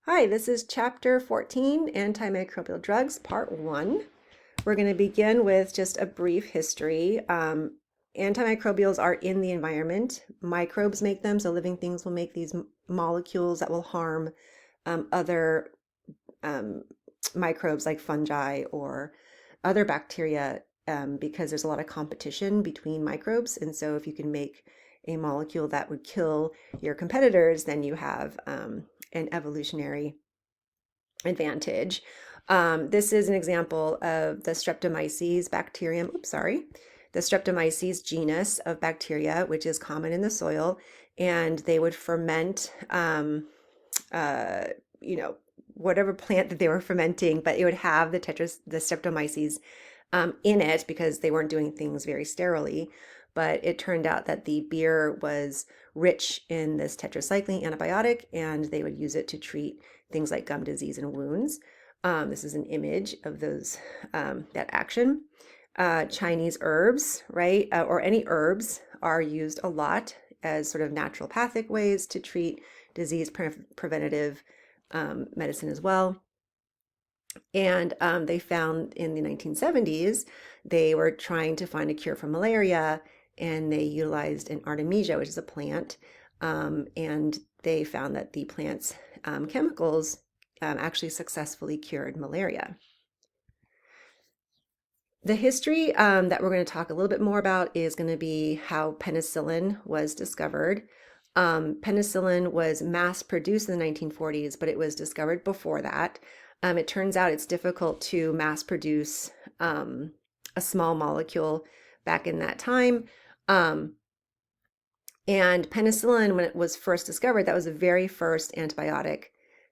Hi, this is Chapter 14, Antimicrobial Drugs, Part 1. We're going to begin with just a brief history. Antimicrobials are in the environment. Microbes make them, so living things will make these molecules that will harm other microbes like fungi or other bacteria because there's a lot of competition between microbes. And so if you can make a molecule that would kill your competitors, then you have an evolutionary advantage. This is an example of the Streptomyces bacterium. Oops, sorry. The Streptomyces genus of bacteria, which is common in the soil, and they would ferment, whatever plant that they were fermenting, but it would have the Streptomyces in it because they weren't doing things very sterilely. But it turned out that the beer was rich in this tetracycline antibiotic, and they would use it to treat things like gum disease and wounds. This is an image of those that action. Chinese herbs, right, or any herbs are used a lot as sort of naturopathic ways to treat disease preventative medicine as well. And they found in the 1970s, they were trying to find a cure for malaria, and they utilized an artemisia, which is a plant, and they found that the plant's chemicals actually successfully cured malaria. The history that we're going to talk a little bit more about is going to be how penicillin was discovered. Penicillin was mass produced in the 1940s, but it was discovered before that. It turns out it's difficult to mass produce a small molecule back in that time. And penicillin, when it was first discovered, that was the very first antibiotic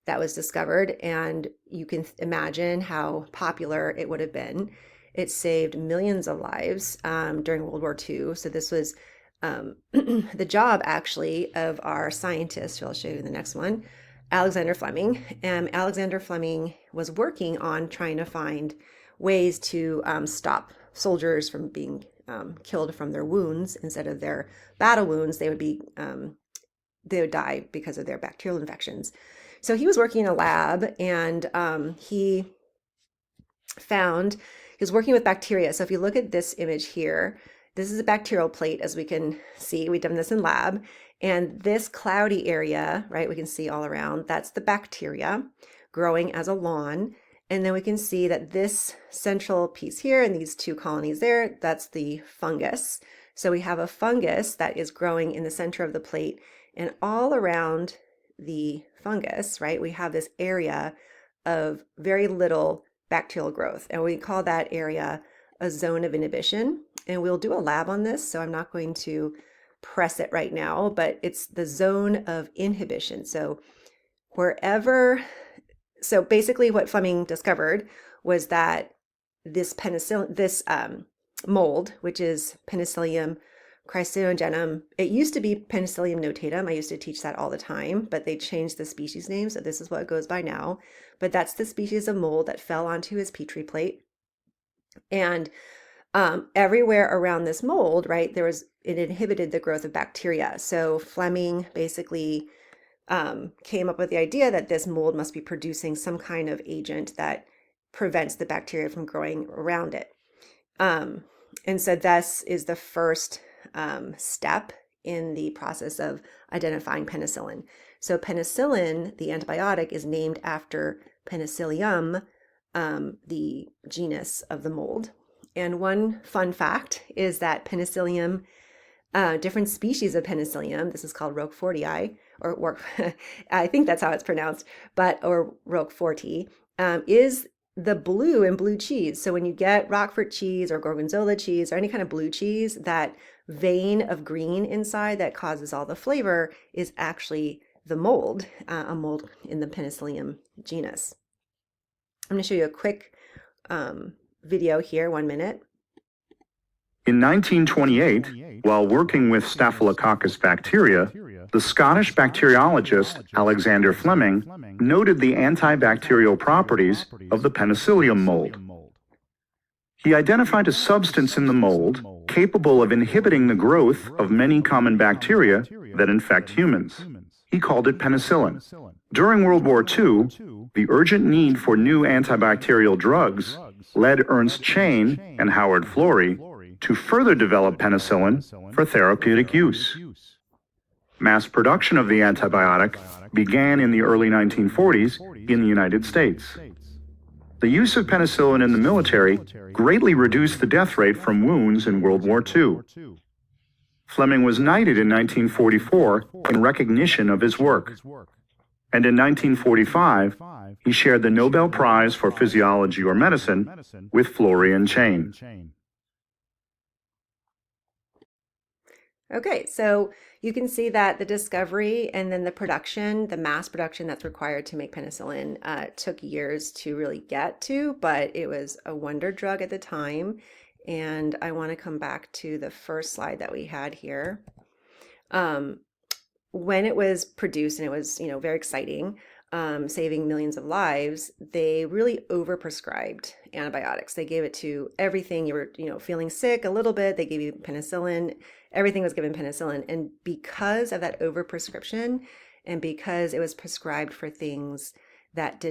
that was discovered. And you can imagine how popular it would have been. It saved millions of lives during World War II. So this was the job, actually, of our scientist, who I'll show you in the next one, Alexander Fleming. Alexander Fleming was working on trying to find ways to stop soldiers from being killed from their wounds. Instead of their battle wounds, they would die because of their bacterial infections. So he was working in a lab, and he was working with bacteria. So if you look at this image here, this is a bacterial plate, as we can see. We've done this in lab. And this cloudy area, right, we can see all around, that's the bacteria growing as a lawn. And then we can see that this central piece here and these two colonies there, that's the fungus. So we have a fungus that is growing in the center of the plate, and all around the fungus, right, we have this area of very little bacterial growth. And we call that area a zone of inhibition. And we'll do a lab on this, so I'm not going to press it right now, but it's the zone of inhibition. So basically what Fleming discovered was that this mold, which is Penicillium carcinogenum, it used to be Penicillium notatum. I used to teach that all the time, but they changed the species name, so this is what it goes by now. But that's the species of mold that fell onto his Petri plate. And everywhere around this mold, right, it inhibited the growth of bacteria. So Fleming basically came up with the idea that this mold must be producing some kind of agent that prevents the bacteria from growing around it. And so this is the first step in the process of identifying penicillin. So penicillin, the antibiotic, is named after Penicillium, the genus of the mold. And one fun fact is that Penicillium, different species of Penicillium, this is called Roquefortii, or I think that's how it's pronounced, or Roqueforti, is the blue in blue cheese. So when you get Roquefort cheese or Gorgonzola cheese or any kind of blue cheese, that vein of green inside that causes all the flavor is actually the mold, a mold in the Penicillium genus. I'm going to show you a quick video here, 1 minute. In 1928, while working with Staphylococcus bacteria, the Scottish bacteriologist Alexander Fleming noted the antibacterial properties of the penicillium mold. He identified a substance in the mold capable of inhibiting the growth of many common bacteria that infect humans. He called it penicillin. During World War II, the urgent need for new antibacterial drugs led Ernst Chain and Howard Florey to further develop penicillin for therapeutic use. Mass production of the antibiotic began in the early 1940s in the United States. The use of penicillin in the military greatly reduced the death rate from wounds in World War II. Fleming was knighted in 1944 in recognition of his work. And in 1945, he shared the Nobel Prize for Physiology or Medicine with Florey and Chain. Okay, so you can see that the discovery and then the production, the mass production that's required to make penicillin took years to really get to, but it was a wonder drug at the time. And I want to come back to the first slide that we had here. When it was produced, and it was, very exciting, saving millions of lives, they really overprescribed antibiotics. They gave it to everything. You were, feeling sick a little bit, they gave you penicillin. Everything was given penicillin. And because of that overprescription, and because it was prescribed for things that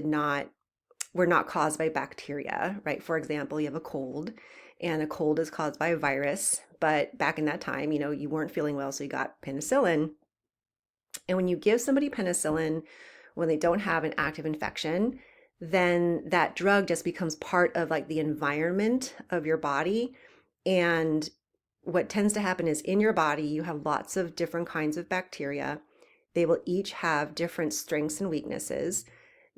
were not caused by bacteria, right? For example, you have a cold, and a cold is caused by a virus. But back in that time, you weren't feeling well, so you got penicillin. And when you give somebody penicillin when they don't have an active infection, then that drug just becomes part of like the environment of your body. And what tends to happen is in your body, you have lots of different kinds of bacteria. They will each have different strengths and weaknesses.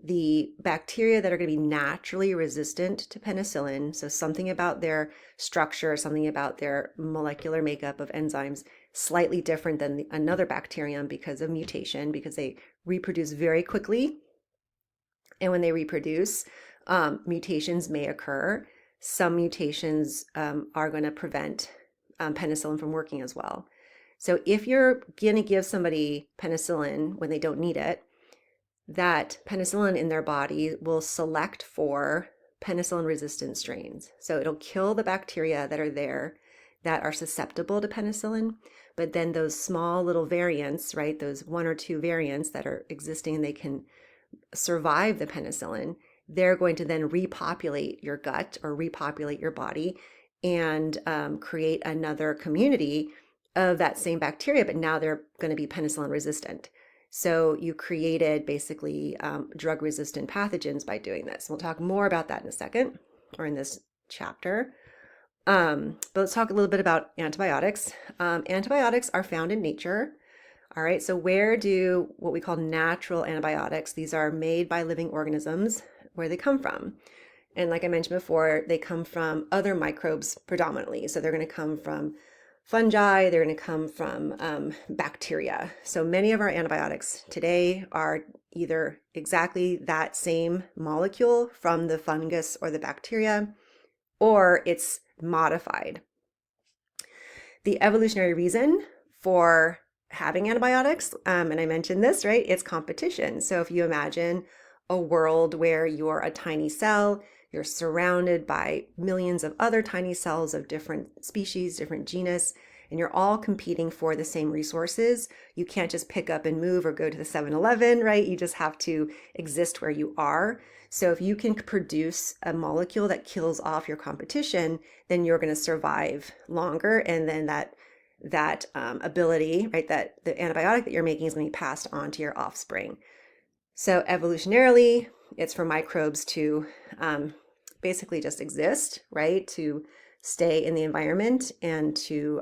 The bacteria that are going to be naturally resistant to penicillin, so something about their structure, something about their molecular makeup of enzymes, slightly different than another bacterium because of mutation, because they reproduce very quickly. And when they reproduce, mutations may occur. Some mutations are going to prevent penicillin from working as well. So if you're going to give somebody penicillin when they don't need it, that penicillin in their body will select for penicillin resistant strains. So it'll kill the bacteria that are there that are susceptible to penicillin, but then those small little variants, right, those one or two variants that are existing and they can survive the penicillin, they're going to then repopulate your gut or repopulate your body and create another community of that same bacteria, but now they're going to be penicillin resistant. So you created basically drug-resistant pathogens by doing this. We'll talk more about that in a second, or in this chapter. But let's talk a little bit about antibiotics. Antibiotics are found in nature. All right, so where do what we call natural antibiotics, these are made by living organisms, where they come from? And like I mentioned before, they come from other microbes predominantly. So they're going to come from fungi, they're going to come from bacteria. So many of our antibiotics today are either exactly that same molecule from the fungus or the bacteria, or it's modified. The evolutionary reason for having antibiotics, and I mentioned this, right? It's competition. So if you imagine a world where you're a tiny cell, you're surrounded by millions of other tiny cells of different species, different genus, and you're all competing for the same resources. You can't just pick up and move or go to the 7-Eleven, right? You just have to exist where you are. So if you can produce a molecule that kills off your competition, then you're going to survive longer. And then that ability, right, that the antibiotic that you're making is going to be passed on to your offspring. So evolutionarily, it's for microbes to basically just exist, right? To stay in the environment and to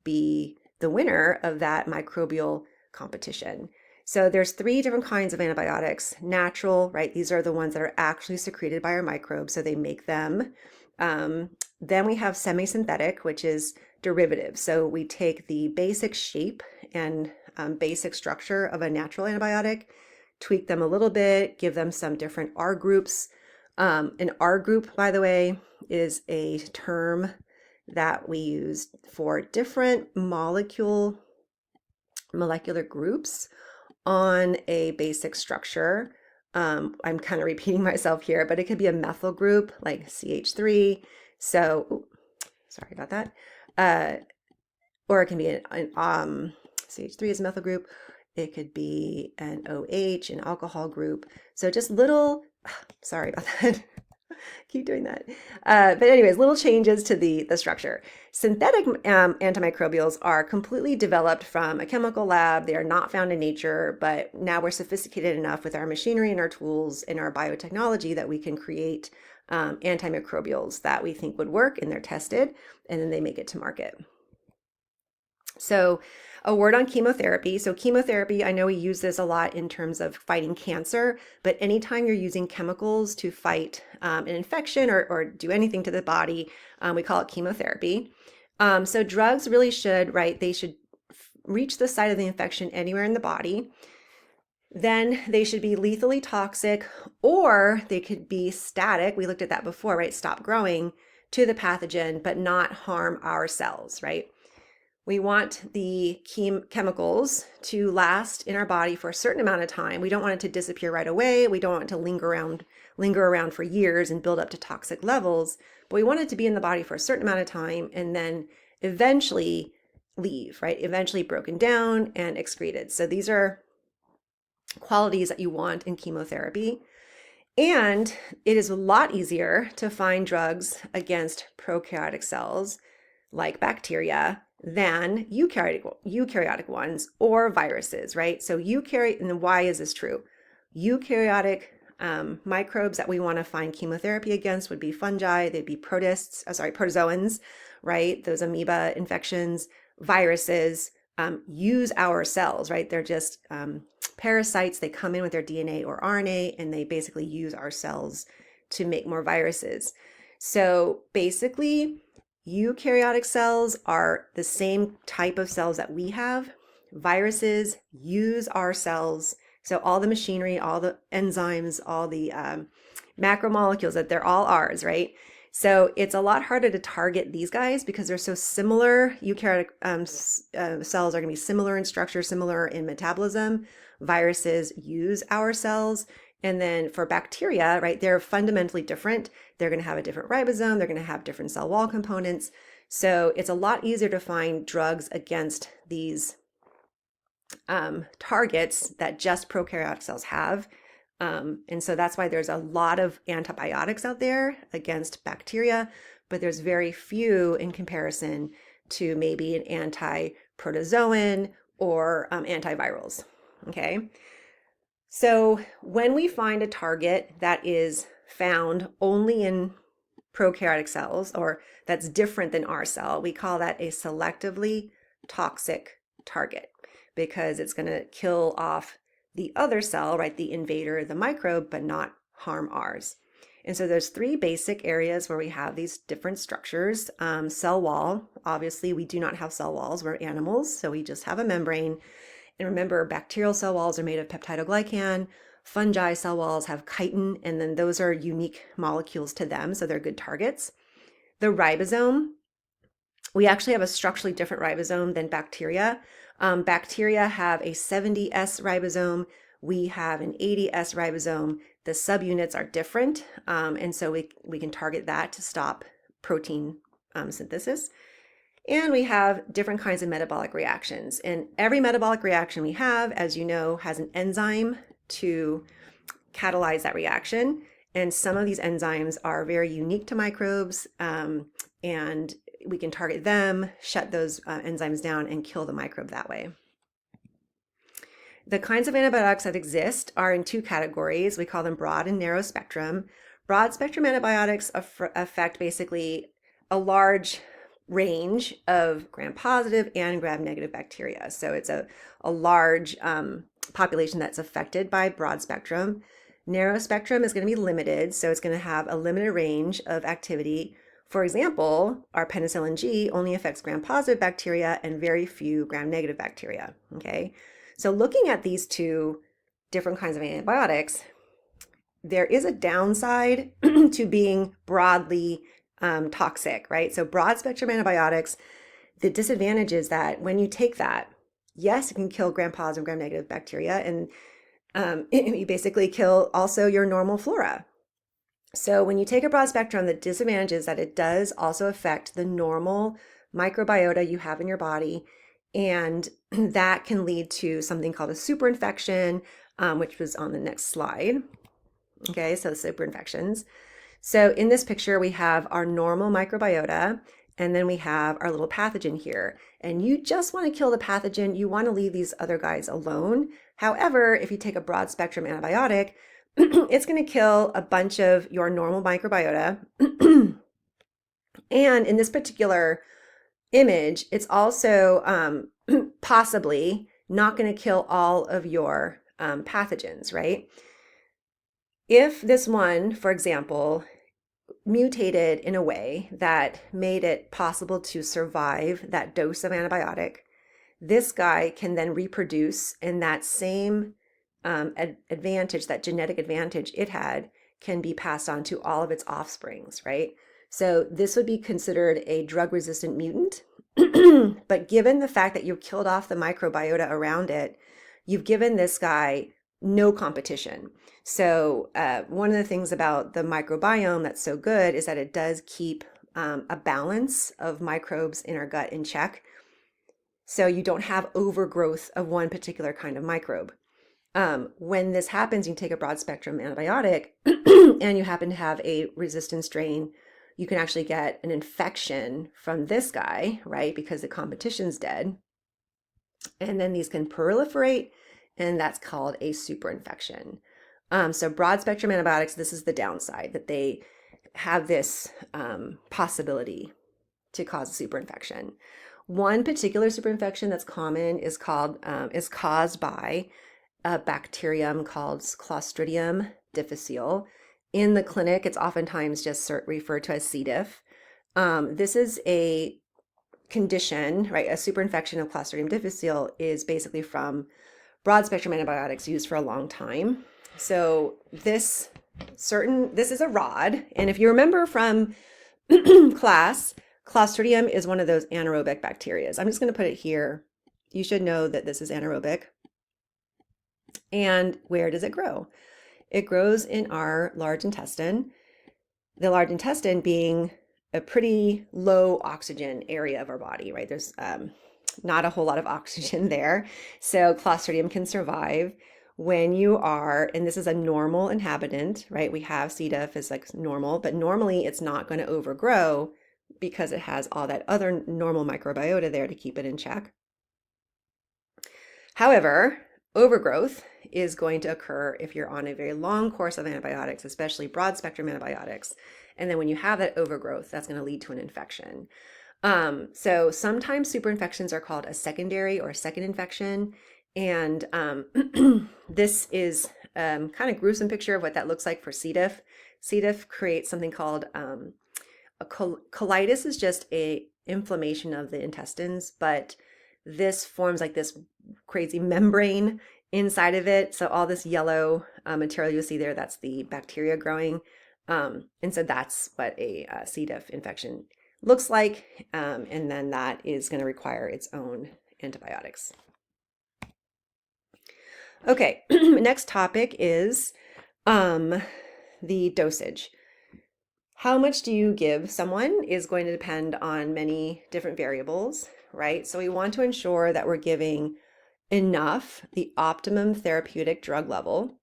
be the winner of that microbial competition. So there's 3 different kinds of antibiotics. Natural, right? These are the ones that are actually secreted by our microbes, so they make them. Then we have semi-synthetic, which is derivative. So we take the basic shape and basic structure of a natural antibiotic, tweak them a little bit, give them some different R groups. An R group, by the way, is a term that we use for different molecular groups on a basic structure. I'm kind of repeating myself here, but it could be a methyl group like CH3. So, sorry about that. Or it can be an CH3 is a methyl group. It could be an OH, an alcohol group. So just little, sorry about that. Keep doing that. But anyways, little changes to the structure. Synthetic antimicrobials are completely developed from a chemical lab. They are not found in nature, but now we're sophisticated enough with our machinery and our tools and our biotechnology that we can create antimicrobials that we think would work, and they're tested, and then they make it to market. So a word on chemotherapy. So chemotherapy, I know we use this a lot in terms of fighting cancer, but anytime you're using chemicals to fight an infection or do anything to the body, we call it chemotherapy. So drugs really should, right, they should reach the site of the infection anywhere in the body. Then they should be lethally toxic, or they could be static. We looked at that before, right? Stop growing to the pathogen, but not harm our cells, right? We want the chemicals to last in our body for a certain amount of time. We don't want it to disappear right away. We don't want it to linger around for years and build up to toxic levels, but we want it to be in the body for a certain amount of time and then eventually leave, right? Eventually broken down and excreted. So these are qualities that you want in chemotherapy. And it is a lot easier to find drugs against prokaryotic cells like bacteria than eukaryotic ones or viruses, right? So eukaryotic, and then why is this true? Eukaryotic microbes that we want to find chemotherapy against would be fungi, they'd be protozoans, right? Those amoeba infections. Viruses use our cells, right? They're just parasites. They come in with their DNA or RNA, and they basically use our cells to make more viruses. So basically, eukaryotic cells are the same type of cells that we have. Viruses use our cells. So all the machinery, all the enzymes, all the macromolecules, that they're all ours, right? So it's a lot harder to target these guys because they're so similar. Eukaryotic cells are going to be similar in structure, similar in metabolism. Viruses use our cells. And then for bacteria, right, they're fundamentally different. They're going to have a different ribosome. They're going to have different cell wall components. So it's a lot easier to find drugs against these targets that just prokaryotic cells have. And so that's why there's a lot of antibiotics out there against bacteria, but there's very few in comparison to maybe an anti-protozoan or antivirals. Okay. So when we find a target that is found only in prokaryotic cells, or that's different than our cell, we call that a selectively toxic target because it's going to kill off the other cell, right, the invader, the microbe, but not harm ours. And so there's three basic areas where we have these different structures. Cell wall, obviously we do not have cell walls, we're animals, so we just have a membrane. And remember, bacterial cell walls are made of peptidoglycan. Fungi cell walls have chitin, and then those are unique molecules to them, so they're good targets. The ribosome, we actually have a structurally different ribosome than bacteria. Bacteria have a 70S ribosome. We have an 80S ribosome. The subunits are different, and so we can target that to stop protein synthesis. And we have different kinds of metabolic reactions. And every metabolic reaction we have, as you know, has an enzyme to catalyze that reaction. And some of these enzymes are very unique to microbes, and we can target them, shut those enzymes down, and kill the microbe that way. The kinds of antibiotics that exist are in two categories. We call them broad and narrow spectrum. Broad spectrum antibiotics affect basically a large range of gram-positive and gram-negative bacteria. So it's a large population that's affected by broad spectrum. Narrow spectrum is going to be limited, so it's going to have a limited range of activity. For example, our penicillin G only affects gram-positive bacteria and very few gram-negative bacteria. Okay, so looking at these two different kinds of antibiotics, there is a downside to being broadly toxic, right? So broad spectrum antibiotics, the disadvantage is that when you take that, yes, it can kill gram-positive, gram-negative bacteria, and you basically kill also your normal flora. So when you take a broad spectrum, the disadvantage is that it does also affect the normal microbiota you have in your body, And that can lead to something called a superinfection, which was on the next slide. Okay, so superinfections. So in this picture, we have our normal microbiota, and then we have our little pathogen here. And you just want to kill the pathogen. You want to leave these other guys alone. However, if you take a broad spectrum antibiotic, it's going to kill a bunch of your normal microbiota. And in this particular image, it's also possibly not going to kill all of your pathogens, right? If this one, for example, mutated in a way that made it possible to survive that dose of antibiotic, this guy can then reproduce, and that same advantage, that genetic advantage it had, can be passed on to all of its offsprings, right? So this would be considered a drug-resistant mutant. But given the fact that you killed off the microbiota around it, you've given this guy no competition. So one of the things about the microbiome that's so good is that it does keep a balance of microbes in our gut in check. So you don't have overgrowth of one particular kind of microbe. When this happens, you take a broad spectrum antibiotic and you happen to have a resistant strain, you can actually get an infection from this guy, right? Because the competition's dead. And then these can proliferate, and that's called a superinfection. So broad spectrum antibiotics, this is the downside, that they have this possibility to cause a superinfection. One particular superinfection that's common is caused by a bacterium called Clostridium difficile. In the clinic, it's oftentimes just referred to as C. diff. This is a condition, right? A superinfection of Clostridium difficile is basically from broad spectrum antibiotics used for a long time. So this is a rod, and if you remember from class, Clostridium is one of those anaerobic bacteria. I'm just going to put it here. You should know that this is anaerobic. And where does it grow? It grows in our large intestine, the large intestine being a pretty low oxygen area of our body, right? There's not a whole lot of oxygen there. So Clostridium can survive when you are, and this is a normal inhabitant, right? We have C. diff is like normal, but normally it's not going to overgrow because it has all that other normal microbiota there to keep it in check. However, overgrowth is going to occur if you're on a very long course of antibiotics, especially broad spectrum antibiotics. And then when you have that overgrowth, that's going to lead to an infection. So sometimes superinfections are called a secondary or a second infection. And this is kind of gruesome picture of what that looks like for C. diff. C. diff creates something called a colitis is just a inflammation of the intestines, but this forms like this crazy membrane inside of it. So all this yellow material you see there, that's the bacteria growing. And so that's what a C. diff infection looks like. And then that is going to require its own antibiotics. Okay, next topic is the dosage. How much do you give someone is going to depend on many different variables, right? So we want to ensure that we're giving enough, the optimum therapeutic drug level,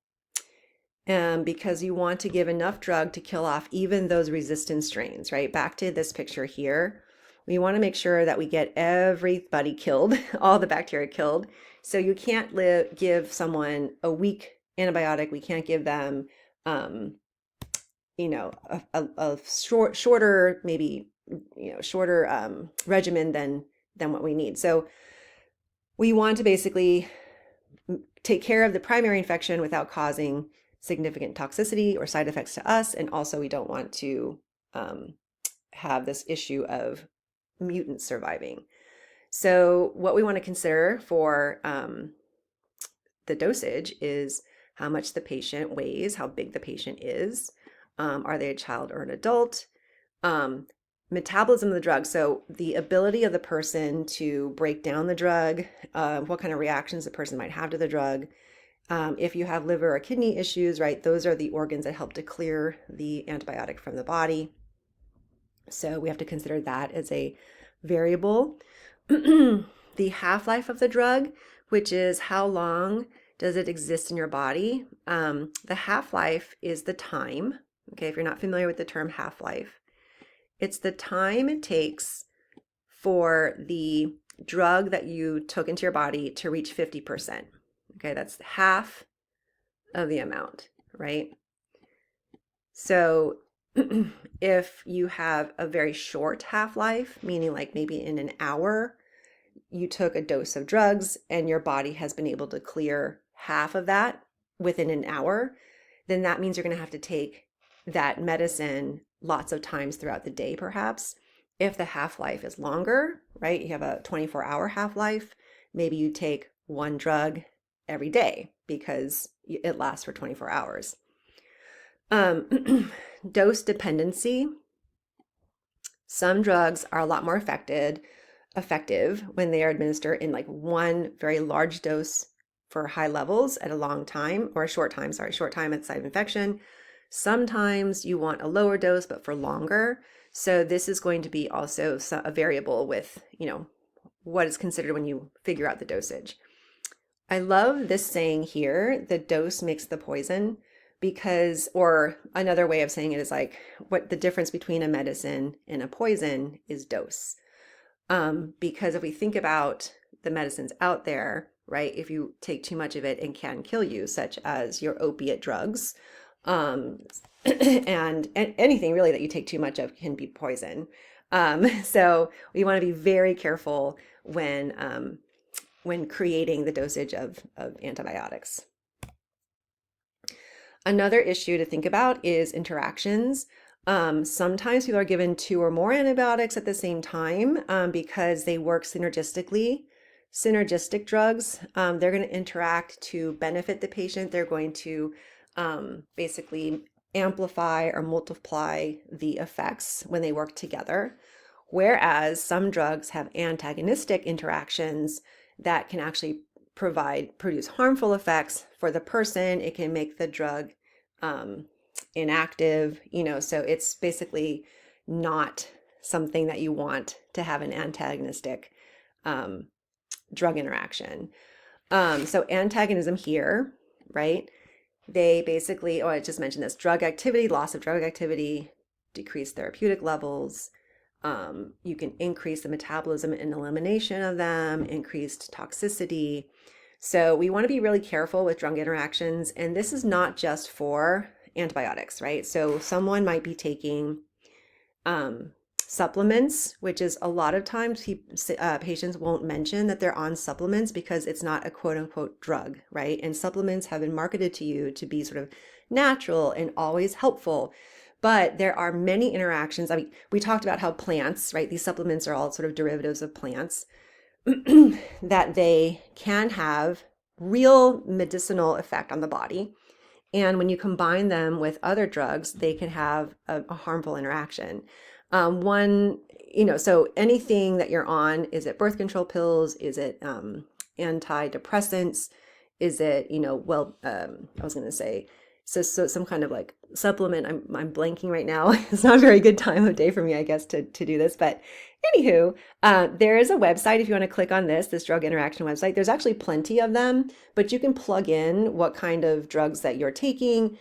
because you want to give enough drug to kill off even those resistant strains, right? Back to this picture here. We want to make sure that we get everybody killed, all the bacteria killed. So you can't give someone a weak antibiotic. We can't give them, a shorter, maybe, shorter regimen than what we need. So we want to basically take care of the primary infection without causing significant toxicity or side effects to us. And also we don't want to have this issue of mutants surviving. So what we want to consider for the dosage is how much the patient weighs, how big the patient is. Are they a child or an adult? Metabolism of the drug. So the ability of the person to break down the drug, what kind of reactions the person might have to the drug. If you have liver or kidney issues, right, those are the organs that help to clear the antibiotic from the body. So we have to consider that as a variable. the half-life of the drug, which is how long does it exist in your body. The half-life is the time. Okay, if you're not familiar with the term half-life, it's the time it takes for the drug that you took into your body to reach 50%. Okay, that's half of the amount, right? So if you have a very short half-life, meaning like maybe in an hour, you took a dose of drugs and your body has been able to clear half of that within an hour, then that means you're going to have to take that medicine lots of times throughout the day, perhaps. If the half-life is longer, right, you have a 24-hour half-life, maybe you take one drug every day because it lasts for 24 hours. Dose dependency. Some drugs are a lot more effective when they are administered in like one very large dose for high levels at a long time, or a short time at the site of infection. Sometimes you want a lower dose, but for longer. So this is going to be also a variable with, what is considered when you figure out the dosage. I love this saying here, the dose makes the poison, because, or another way of saying it is like, what the difference between a medicine and a poison is dose. Because if we think about the medicines out there, right, if you take too much of it, it can kill you, such as your opiate drugs, and anything really that you take too much of can be poison. So we want to be very careful when creating the dosage of antibiotics. Another issue to think about is interactions. Sometimes people are given 2 or more antibiotics at the same time because they work synergistically. Synergistic drugs, they're going to interact to benefit the patient. They're going to basically amplify or multiply the effects when they work together. Whereas some drugs have antagonistic interactions that can actually produce harmful effects for the person. It can make the drug inactive, so it's basically not something that you want to have an antagonistic drug interaction. So antagonism here, right? They basically, I just mentioned this, drug activity, loss of drug activity, decreased therapeutic levels. You can increase the metabolism and elimination of them, increased toxicity. So we want to be really careful with drug interactions. And this is not just for antibiotics, right? So someone might be taking supplements, which is a lot of times patients won't mention that they're on supplements because it's not a quote unquote drug, right? And supplements have been marketed to you to be sort of natural and always helpful. But there are many interactions. I mean, we talked about how plants, right? These supplements are all sort of derivatives of plants that they can have real medicinal effect on the body. And when you combine them with other drugs, they can have a harmful interaction. So anything that you're on, is it birth control pills? Is it antidepressants? Is it, I was going to say, so some kind of like supplement. I'm blanking right now. It's not a very good time of day for me, I guess, to do this. But anywho, there is a website if you want to click on this drug interaction website. There's actually plenty of them, but you can plug in what kind of drugs that you're taking,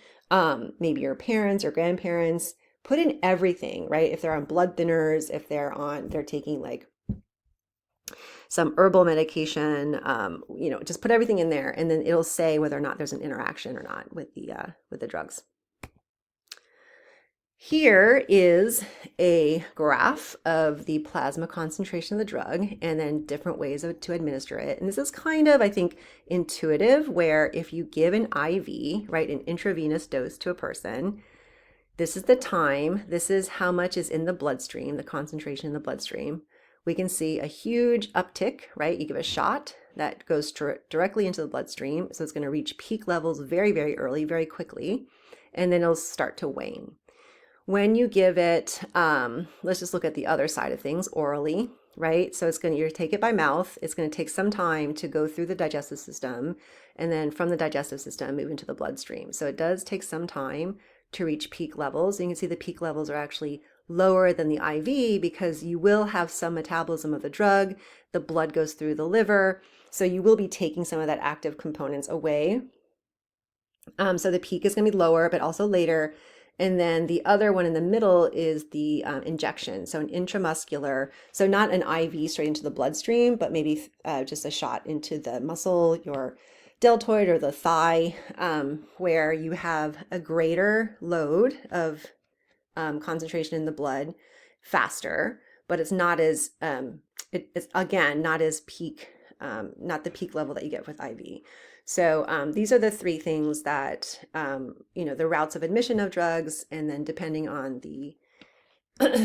maybe your parents or grandparents. Put in everything, right? If they're on blood thinners, if they're taking like some herbal medication, just put everything in there, and then it'll say whether or not there's an interaction or not with the drugs. Here is a graph of the plasma concentration of the drug and then different ways to administer it. And this is kind of, I think, intuitive, where if you give an IV, right, an intravenous dose to a person, this is the time, this is how much is in the bloodstream, the concentration in the bloodstream. We can see a huge uptick, right? You give a shot that goes directly into the bloodstream. So it's going to reach peak levels very, very early, very quickly, and then it'll start to wane. When you give it, let's just look at the other side of things, orally, right? So you're take it by mouth. It's going to take some time to go through the digestive system, and then from the digestive system, move into the bloodstream. So it does take some time to reach peak levels. You can see the peak levels are actually lower than the IV because you will have some metabolism of the drug. The blood goes through the liver, so you will be taking some of that active components away. So the peak is going to be lower, but also later. And then the other one in the middle is the injection. So an intramuscular, so not an IV straight into the bloodstream, but maybe just a shot into the muscle, your deltoid or the thigh, where you have a greater load of concentration in the blood faster, but it's not as, it's again, not as peak, not the peak level that you get with IV. So these are the three things that, the routes of admission of drugs, and then depending on the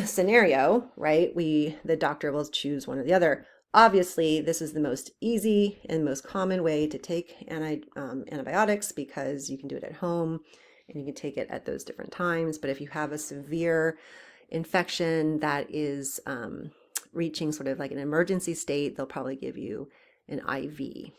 scenario, right, the doctor will choose one or the other. Obviously, this is the most easy and most common way to take antibiotics because you can do it at home and you can take it at those different times. But if you have a severe infection that is reaching sort of like an emergency state, they'll probably give you an IV.